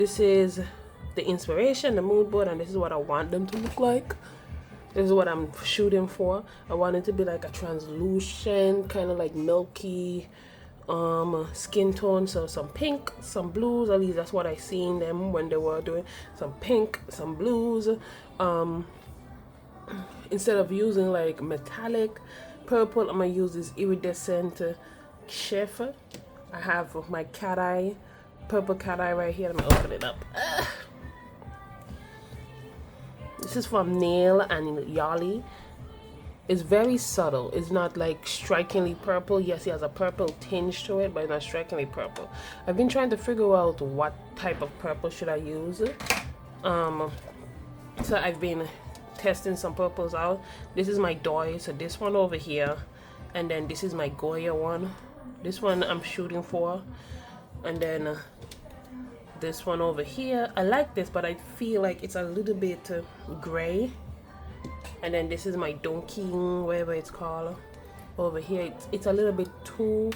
This is the inspiration, the mood board, and this is what I want them to look like. This is what I'm shooting for. I want it to be like a translucent, kind of like milky skin tone. So some pink, some blues. At least that's what I seen them when they were doing some pink, some blues. Instead of using like metallic purple, I'm gonna use this iridescent chef. I have my cateye, purple cateye right here. Let me open it up. This is from Nail and Yolly. It's very subtle. It's not like strikingly purple. Yes, it has a purple tinge to it, but it's not strikingly purple. I've been trying to figure out what type of purple should I use. So I've been testing some purples out. This is my Doi, so this one over here, and then this is my Goya one. This one I'm shooting for, and then this one over here. I like this, but I feel like it's a little bit gray. And then this is my Donkey, whatever it's called, over here. It's a little bit too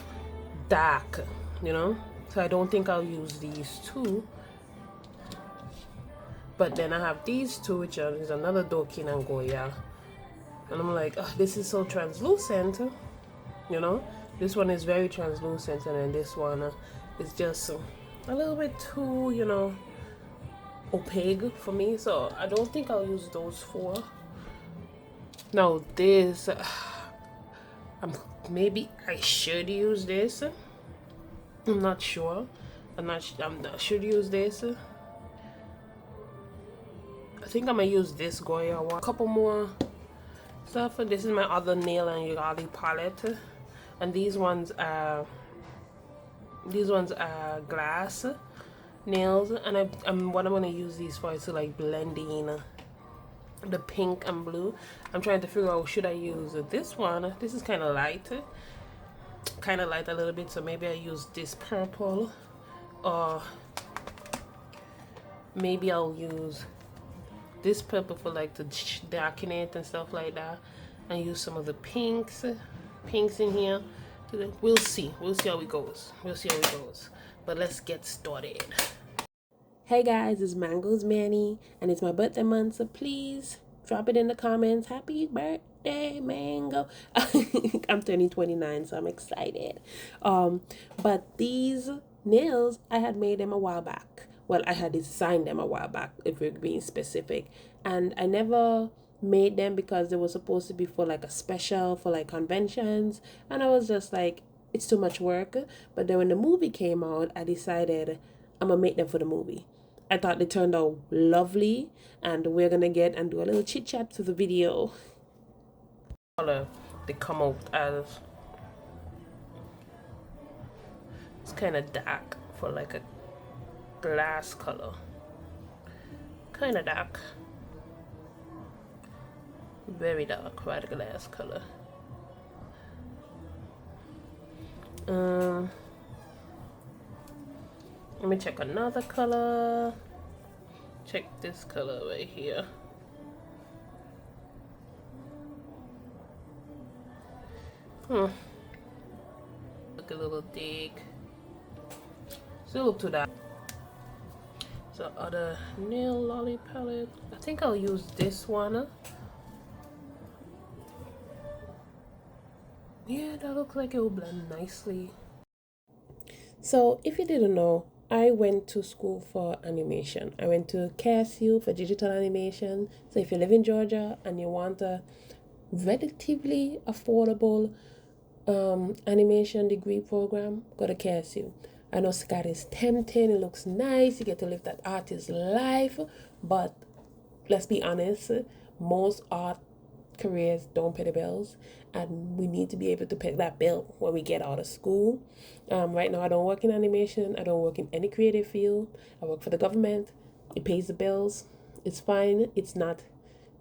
dark, you know, so I don't think I'll use these two. But then I have these two, which is another Dokin and Goya, and I'm like, oh, this is so translucent, you know. This one is very translucent, and then this one is just a little bit too, you know, opaque for me. So I don't think I'll use those four. Now this, maybe I should use this. I'm not sure. I should use this. I think I'm gonna use this Goya one. A couple more stuff. This is my other Nail and Yolly palette, and these ones are glass nails. And what I'm gonna use these for is to like blend in the pink and blue. I'm trying to figure out, should I use this one? This is kind of light a little bit, so maybe I use this purple, or maybe I'll use this purple for like to darken it and stuff like that, and use some of the pinks in here. We'll see how it goes. But let's get started. Hey guys, it's Mango's Manny, and it's my birthday month, so please drop it in the comments. Happy birthday, Mango. I'm turning 29, so I'm excited. But these nails, I had made them a while back. Well, I had designed them a while back, if we're being specific. And I never made them because they were supposed to be for like a special, for like conventions. And I was just like, it's too much work. But then when the movie came out, I decided I'm gonna make them for the movie. I thought they turned out lovely, and we're gonna get and do a little chit chat to the video. Color they come out as, it's kind of dark for like a glass color, kind of dark, very dark, right? Glass color. Let me check another color. Check this color right here. Look a little dig. It's a little too dark. So other nail lolly palette. I think I'll use this one. Yeah, that looks like it will blend nicely. So if you didn't know, I went to school for animation. I went to KSU for digital animation. So if you live in Georgia and you want a relatively affordable animation degree program, go to KSU. I know Scott is tempting, it looks nice, you get to live that artist's life, but let's be honest, most art careers don't pay the bills, and we need to be able to pay that bill when we get out of school. Right now I don't work in animation, I don't work in any creative field. I work for the government. It pays the bills, it's fine, it's not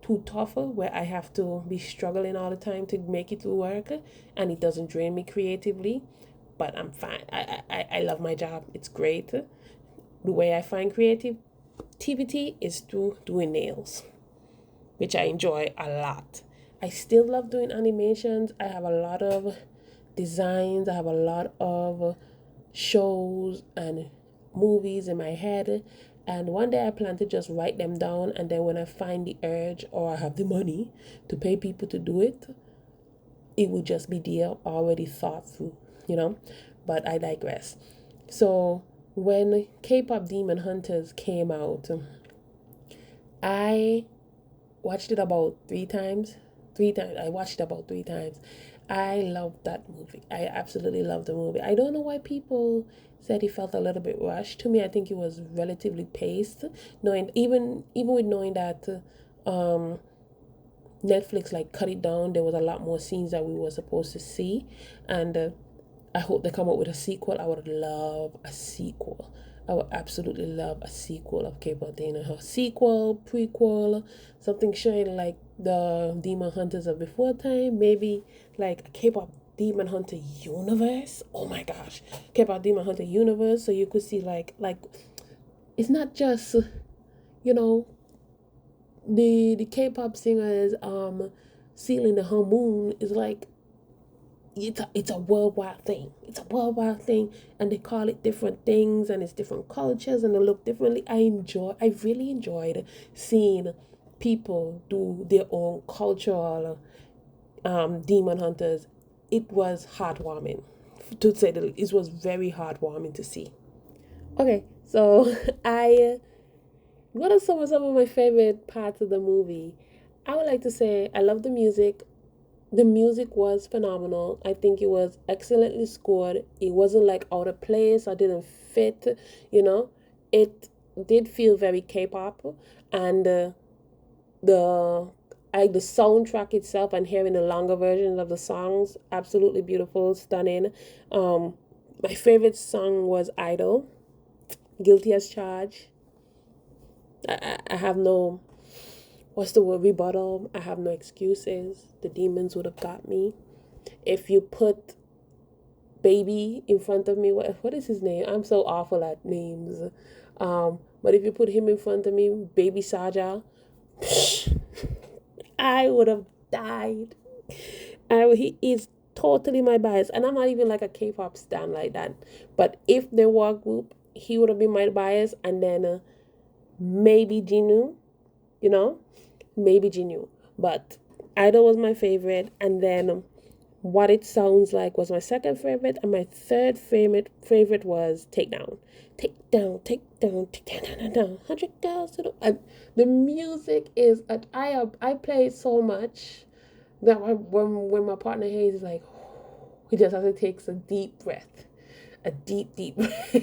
too tough where I have to be struggling all the time to make it work, and it doesn't drain me creatively, but I'm fine. I love my job, it's great. The way I find creativity is through doing nails, which I enjoy a lot. I still love doing animations. I have a lot of designs. I have a lot of shows and movies in my head. And one day I plan to just write them down, and then when I find the urge or I have the money to pay people to do it, it will just be there already thought through, you know. But I digress. So when Kpop Demon Hunters came out, I watched it about 3 times. 3 times. I watched it about 3 times. I loved that movie. I absolutely loved the movie. I don't know why people said he felt a little bit rushed. To me, I think it was relatively paced. Knowing even with knowing that Netflix like cut it down, there was a lot more scenes that we were supposed to see, and I hope they come up with a sequel. I would love a sequel. I would absolutely love a sequel of Kpop Demon Hunters. Sequel, prequel, something showing like the Demon Hunters of before time. Maybe like a Kpop Demon Hunter universe. Oh my gosh, Kpop Demon Hunter universe. So you could see like it's not just the K-pop singers sealing the moon is like it's a worldwide thing. It's a worldwide thing, and they call it different things, and it's different cultures, and they look differently. I really enjoyed seeing people do their own cultural demon hunters. It was heartwarming, to say the least. It was very heartwarming to see. Okay, so what are some of my favorite parts of the movie? I would like to say I love the music. The music was phenomenal. I think it was excellently scored. It wasn't like out of place or didn't fit, you know. It did feel very K-pop, and the the soundtrack itself and hearing the longer versions of the songs, absolutely beautiful, stunning. My favorite song was Idol, Guilty as Charged. I have no, what's the word, rebuttal. I have no excuses. The demons would have got me. If you put Baby in front of me, what is his name? I'm so awful at names. But if you put him in front of me, Baby Saja, I would have died. He is totally my bias, and I'm not even like a K-pop stan like that. But if there were a group, he would have been my bias, and then maybe Jinu, you know, maybe Jinu. But Idol was my favorite, and then What It Sounds Like was my second favorite, and my third favorite was Take Down. Take down, take down, take down, down, down, down. 100 girls to the... And the music is... I play it so much that when my partner hears, it's like, he just has to take a deep breath. A deep, deep breath.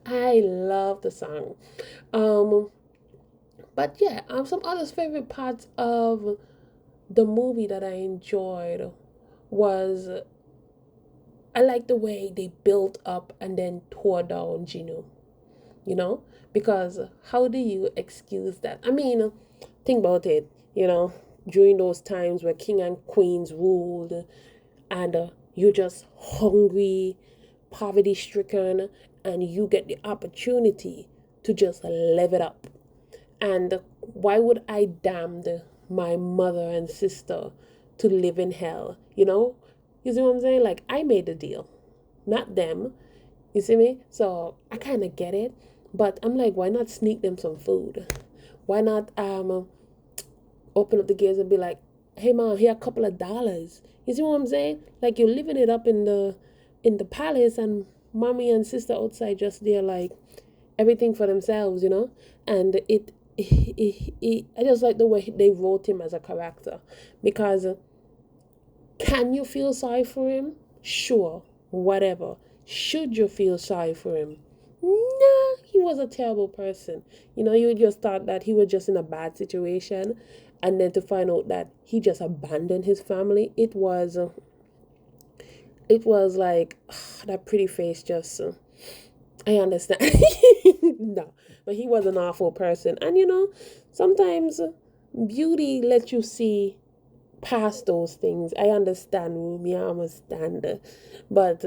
I love the song. But yeah, some other favorite parts of the movie that I enjoyed was I like the way they built up and then tore down Gino, you know, because how do you excuse that? I mean, think about it, during those times where king and queens ruled, and you're just hungry, poverty stricken, and you get the opportunity to just live it up. And why would I damn my mother and sister to live in hell? You see what I'm saying? Like, I made the deal, not them. You see me? So I kind of get it, but I'm like, why not sneak them some food? Why not open up the gates and be like, hey mom, here a couple of dollars. You see what I'm saying? Like, you're living it up in the palace, and mommy and sister outside just there like everything for themselves, And I just like the way they wrote him as a character, because can you feel sorry for him? Sure, whatever. Should you feel sorry for him? Nah, he was a terrible person. You just thought that he was just in a bad situation, and then to find out that he just abandoned his family, it was like, that pretty face just, I understand. No, but he was an awful person. And sometimes beauty lets you see past those things. I understand, Rumi, I understand. But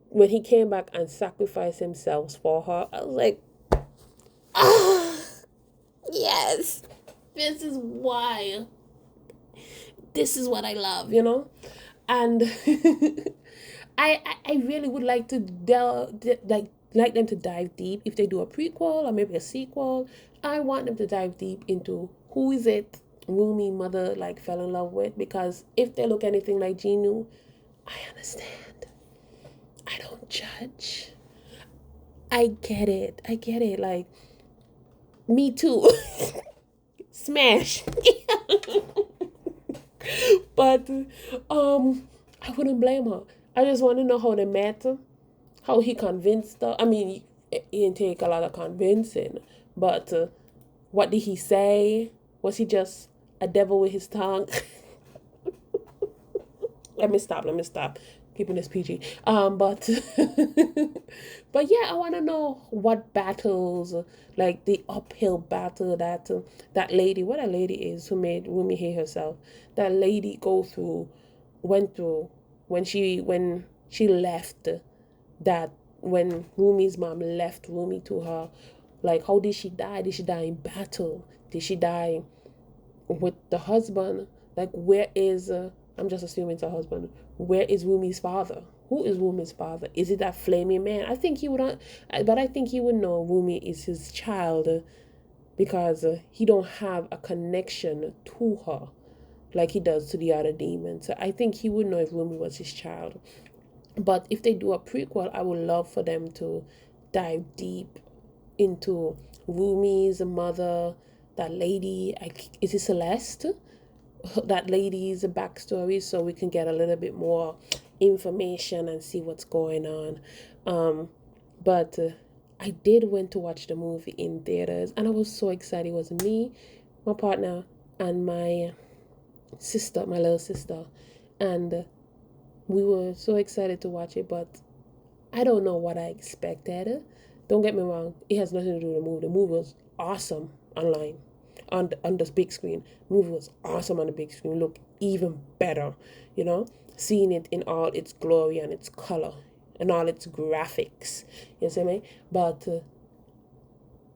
when he came back and sacrificed himself for her, I was like, yes, this is why. This is what I love, And I really would like to like them to dive deep. If they do a prequel or maybe a sequel, I want them to dive deep into who is it Rumi mother like fell in love with, because if they look anything like Genu, I understand. I don't judge. I get it. I get it. Like, me too. Smash. But I wouldn't blame her. I just want to know how they met, how he convinced her. I mean, it didn't take a lot of convincing, but what did he say? Was he just a devil with his tongue? Let me stop. Keeping this PG. But but yeah, I want to know what battles, like the uphill battle that that lady, what a lady is who made Rumi hate herself. That lady went through when she left. That when Rumi's mom left Rumi to her, like, how did she die? Did she die in battle? Did she die with the husband? Like, where is I'm just assuming it's her husband. Where is Rumi's father? Who is Rumi's father? Is it that flaming man? I think he would not, but I think he would know Rumi is his child, because he don't have a connection to her like he does to the other demons. So I think he would know if Rumi was his child. But if they do a prequel, I would love for them to dive deep into Rumi's mother, that lady. Is it Celeste? That lady's backstory, so we can get a little bit more information and see what's going on. But I did went to watch the movie in theaters, and I was so excited. It was me, my partner, and my sister, my little sister, and we were so excited to watch it. But I don't know what I expected. Don't get me wrong, it has nothing to do with the movie. The movie was awesome online. On the big screen. The movie was awesome on the big screen. Looked even better, seeing it in all its glory and its color and all its graphics. You see me? But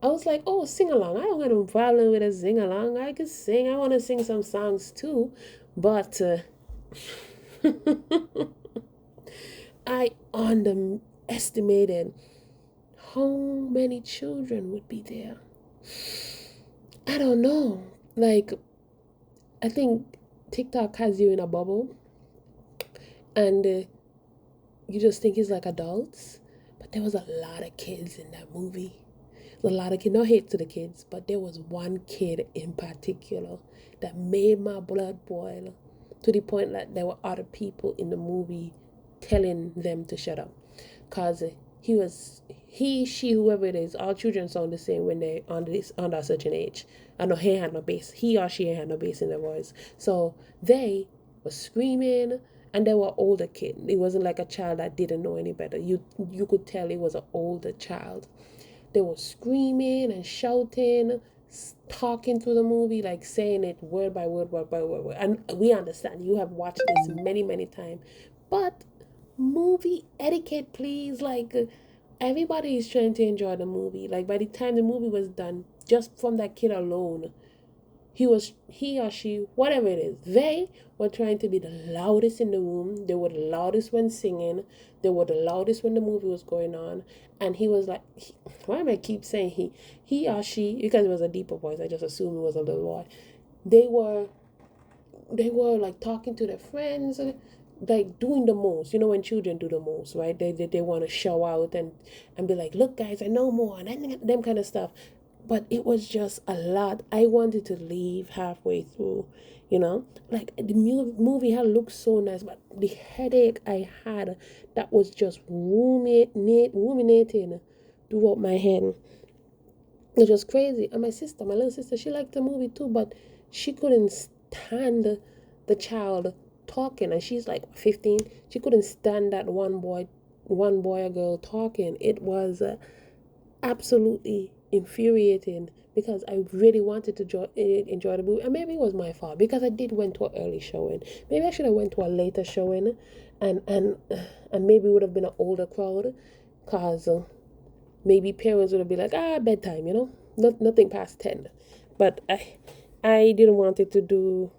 I was like, oh, sing along. I don't have no problem with a sing along. I can sing. I want to sing some songs too. But I underestimated how many children would be there. I don't know. Like, I think TikTok has you in a bubble, and you just think it's like adults. But there was a lot of kids in that movie. A lot of kids. No hate to the kids, but there was one kid in particular that made my blood boil, to the point that there were other people in the movie telling them to shut up, cause she, whoever it is, all children sound the same when they under a certain age. I know he had no bass. He or she had no bass in their voice. So they were screaming, and they were older kid. It wasn't like a child that didn't know any better. You could tell it was an older child. They were screaming and shouting, talking through the movie, like saying it word by word, word by word. And we understand. You have watched this many, many times. But movie etiquette, please. Like, everybody is trying to enjoy the movie. Like, by the time the movie was done, just from that kid alone, he or she, whatever it is, they were trying to be the loudest in the room. They were the loudest when singing. They were the loudest when the movie was going on. And he was like, why am I keep saying he or she, because it was a deeper voice, I just assumed it was a little boy. They were like talking to their friends, like doing the most. When children do the most, right? They want to show out and be like, look guys, I know more, and them kind of stuff. But it was just a lot. I wanted to leave halfway through, like the movie had looked so nice, but the headache I had, that was just ruminating throughout my head. It was crazy. And my little sister, she liked the movie too, but she couldn't stand the child talking, and she's like 15. She couldn't stand that one boy or girl talking. It was absolutely infuriating, because I really wanted to enjoy the movie. And maybe it was my fault, because I did went to an early showing. Maybe I should have went to a later showing, and maybe it would have been an older crowd, because maybe parents would have been like, bedtime, nothing past 10. But I didn't want it to do,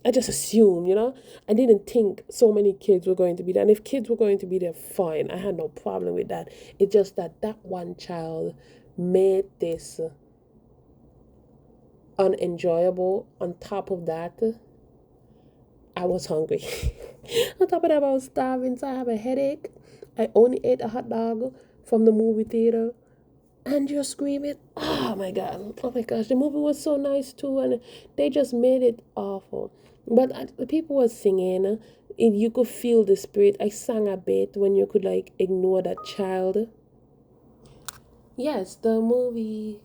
I just assumed, I didn't think so many kids were going to be there. And if kids were going to be there, fine. I had no problem with that. It's just that one child made this unenjoyable. On top of that, I was hungry. On top of that, I was starving, so I have a headache. I only ate a hot dog from the movie theater. And you're screaming, oh my God, oh my gosh, the movie was so nice too, and they just made it awful. But the people were singing, and you could feel the spirit. I sang a bit when you could like ignore that child. Yes, the movie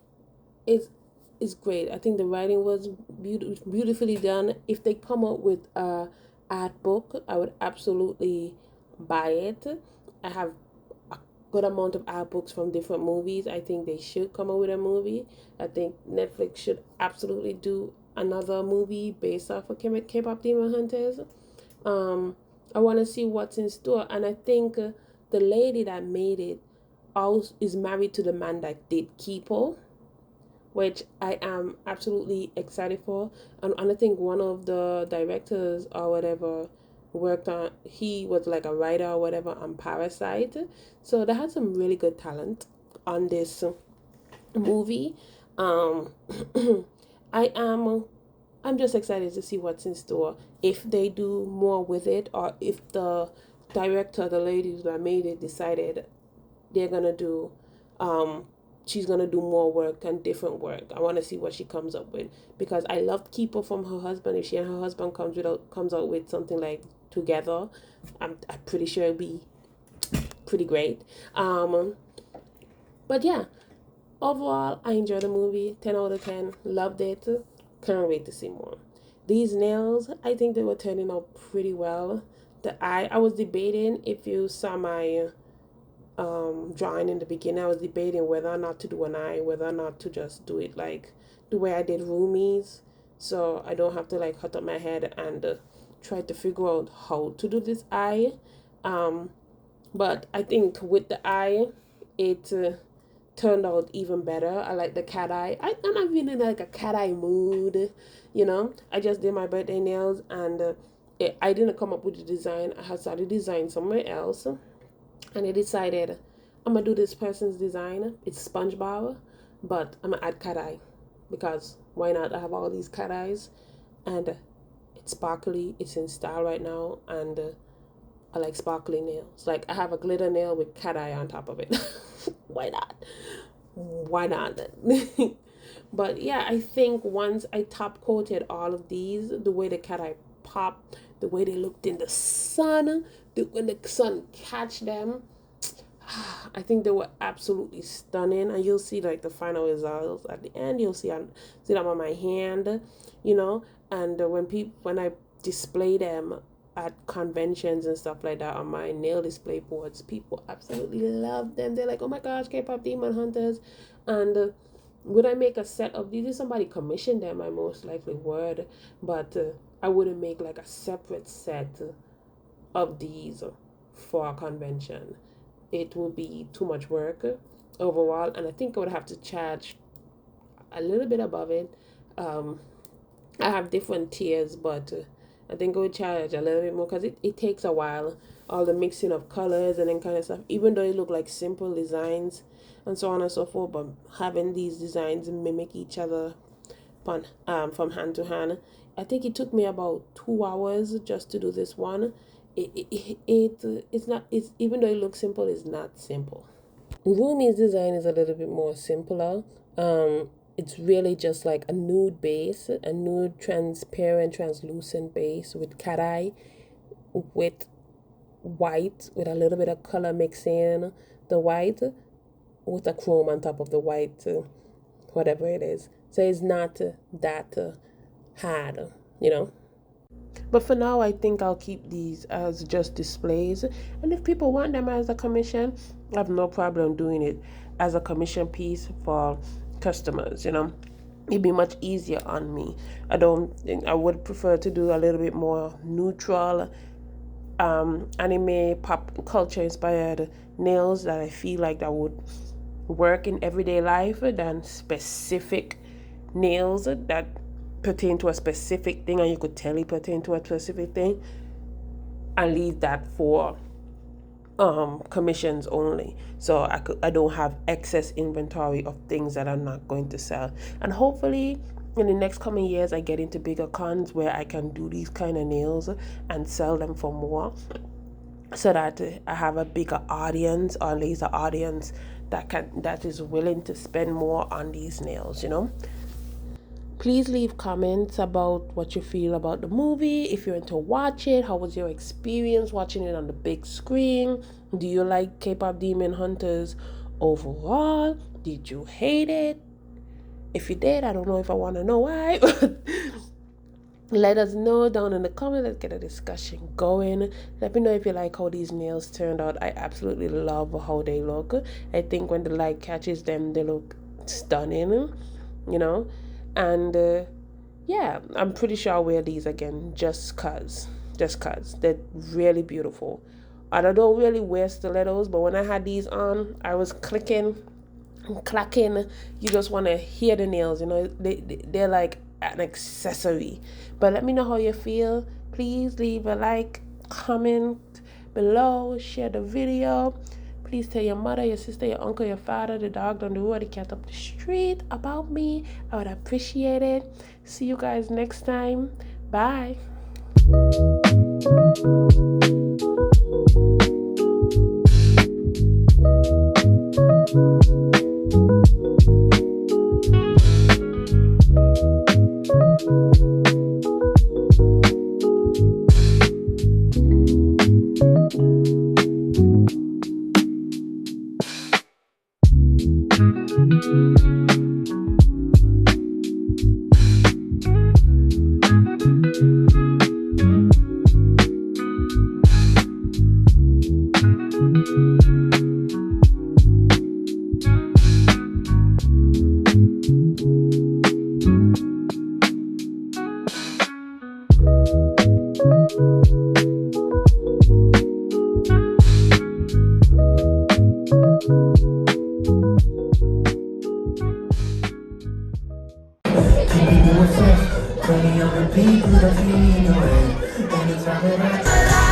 is great. I think the writing was beautifully done. If they come up with a art book, I would absolutely buy it. I have a good amount of art books from different movies. I think they should come up with a movie. I think Netflix should absolutely do another movie based off of Kpop Demon Hunters. I want to see what's in store, and I think the lady that made it also is married to the man that did Kipo, which I am absolutely excited for. And I think one of the directors or whatever worked on, he was like a writer or whatever on Parasite. So they had some really good talent on this movie. Um, I am I'm just excited to see what's in store. If they do more with it, or if the director, the ladies that made it, decided they're gonna do she's gonna do more work and different work. I want to see what she comes up with, because I loved Keeper from her husband. If she and her husband comes out with something like Together, I'm pretty sure it'll be pretty great. But yeah, overall I enjoyed the movie. 10 out of 10. Loved it. Can't wait to see more. These nails, I think they were turning out pretty well. The eye, I was debating, if you saw my drawing in the beginning, I was debating whether or not to do an eye, whether or not to just do it like the way I did Rumi's, so I don't have to like hurt up my head and try to figure out how to do this eye. But I think with the eye, it turned out even better. I like the cat eye. And I've been in like a cat eye mood, I just did my birthday nails, and I didn't come up with the design. I had started design somewhere else, and I decided I'm gonna do this person's design. It's SpongeBob, but I'm gonna add cat eye, because why not? I have all these cat eyes, and it's sparkly. It's in style right now, and I like sparkly nails. Like, I have a glitter nail with cat eye on top of it. Why not? Why not? But yeah, I think once I top coated all of these, the way the cat eye popped, the way they looked in the sun, when the sun catch them, I think they were absolutely stunning. And you'll see like the final results at the end. You'll see them on my hand, and when I display them at conventions and stuff like that on my nail display boards, people absolutely love them. They're like, oh my gosh, Kpop Demon Hunters. And would I make a set of these? If somebody commissioned them, I most likely would, but I wouldn't make like a separate set of these for a convention. It would be too much work overall, and I think I would have to charge a little bit above it. I have different tiers, but I think I would charge a little bit more, because it takes a while, all the mixing of colors and then kind of stuff, even though it look like simple designs and so on and so forth. But having these designs mimic each other from hand to hand, I think it took me about 2 hours just to do this one. It's not, it's, even though it looks simple, it's not simple. Rumi's design is a little bit more simpler. It's really just like a nude base, a nude transparent translucent base with cat eye, with white, with a little bit of color mixing the white with a chrome on top of the white, whatever it is. So it's not that hard, But for now, I think I'll keep these as just displays. And if people want them as a commission, I have no problem doing it as a commission piece for customers, It'd be much easier on me. I would prefer to do a little bit more neutral, anime, pop culture inspired nails that I feel like that would work in everyday life, than specific nails that pertain to a specific thing and you could tell it pertain to a specific thing, and leave that for commissions only, so I don't have excess inventory of things that I'm not going to sell. And hopefully in the next coming years I get into bigger cons where I can do these kind of nails and sell them for more, so that I have a bigger audience, or at least an audience that is willing to spend more on these nails, you know. Please leave comments about what you feel about the movie. If you went to watch it, how was your experience watching it on the big screen? Do you like Kpop Demon Hunters overall? Did you hate it? If you did, I don't know if I want to know why. Let us know down in the comments. Let's get a discussion going. Let me know if you like how these nails turned out. I absolutely love how they look. I think when the light catches them, they look stunning, you know. And yeah, I'm pretty sure I'll wear these again just cause they're really beautiful. And I don't really wear stilettos, but when I had these on, I was clicking and clacking. You just want to hear the nails, you know. They're like an accessory. But let me know how you feel. Please leave a like, comment below, share the video. Please tell your mother, your sister, your uncle, your father, the dog down the road, the cat up the street about me. I would appreciate it. See you guys next time. Bye. People that feel away anytime that I